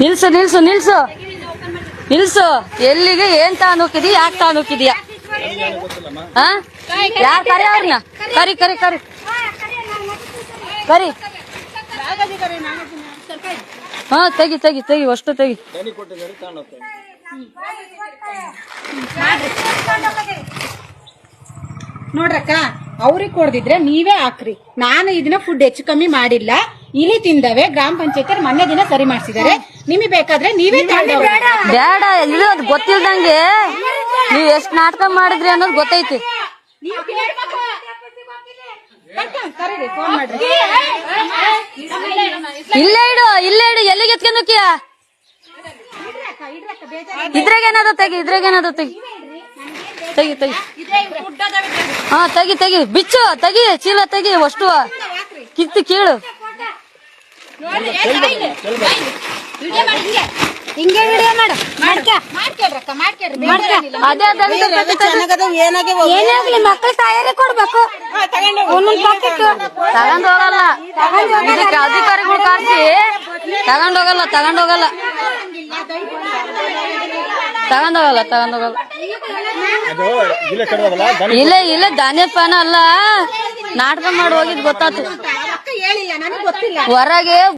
ನಿಲ್ಸು ನಿಲ್ಸು ನಿಲ್ಸು ನಿಲ್ಸು. ಎಲ್ಲಿಗೆ ಏನ್ ತಾನುಕಿದಿ, ಯಾಕೆ ತಾನುಕಿದ್ಯಾ? ಯಾರು ಕರಿ ಅವ್ರನ್ನ? ಕರಿ ಕರಿ ಕರಿ ಕರಿ. ಹಾ ತೆಗಿ ತೆಗಿ ತೆಗಿ, ಅಷ್ಟು ತೆಗಿ. ನೋಡ್ರಕ್ಕ, ಅವ್ರಿಗೆ ಕೊಡ್ದಿದ್ರೆ ನೀವೇ ಹಾಕ್ರಿ. ನಾನು ಇದನ್ನ ಫುಡ್ ಹೆಚ್ಚು ಕಮ್ಮಿ ಮಾಡಿಲ್ಲ. ಇಲಿ ತಿಂದವೆ ಗ್ರಾಮ ಪಂಚಾಯತ್ ಮೊನ್ನೆ ದಿನ ಸರಿ ಮಾಡ್ಸಿದಾರೆ. ನಿಮಗೆ ಬೇಕಾದ್ರೆ ನೀವೇ ಬೇಡ, ಇದು ಅದು ಗೊತ್ತಿಲ್ದಂಗೆ ನೀವ್ ಎಷ್ಟ್ ನಾಟಕ ಮಾಡಿದ್ರಿ ಅನ್ನೋದು ಗೊತ್ತೈತಿ. ಇಲ್ಲೇ ಇಡು, ಇಲ್ಲೇ ಇಡು. ಎಲ್ಲಿಗೆ ಎತ್ಕೊಂಡೋಕಿಯ? ಇದ್ರಾಗೇನಾದ್ರು ತೆಗಿ, ಇದ್ರಾಗೇನಾದ್ರು ತೆಗಿ ತೆಗಿ ತೆಗಿ. ಹಾ ತೆಗಿ ತೆಗಿ, ಬಿಚ್ಚು ತೆಗಿ, ಚೀಲ ತೆಗಿ, ಅಷ್ಟು ಕಿತ್ತು ಕೀಳು. ಹಿಂಗೆ ವಿಡಿಯೋ ಮಾಡು. ಅದೇ ಏನಾಗ್ಲಿ, ಮಕ್ಕಳು ತಯಾರಿ ಕೊಡ್ಬೇಕು. ತಗೊಂಡೋಗಲ್ಲ, ಇದಕ್ಕೆ ಅಧಿಕಾರಿಗಳು ಕಾಣಿಸಿ ತಗೊಂಡೋಗಲ್ಲ ತಗೊಂಡೋಗಲ್ಲ ತಗೊಂಡೋಗಲ್ಲ ತಗೊಂಡೋಗಲ್ಲ. ಇಲ್ಲ ಇಲ್ಲ, ಧಾನ್ಯ ಪಾನ ಅಲ್ಲ, ನಾಟಕ ಮಾಡಿ ಹೋಗಿದ್ ಗೊತ್ತಾತು. ಹೇಳಿಲ್ಲ, ನನಗೆ ಗೊತ್ತಿಲ್ಲ. ಹೊರಗೆ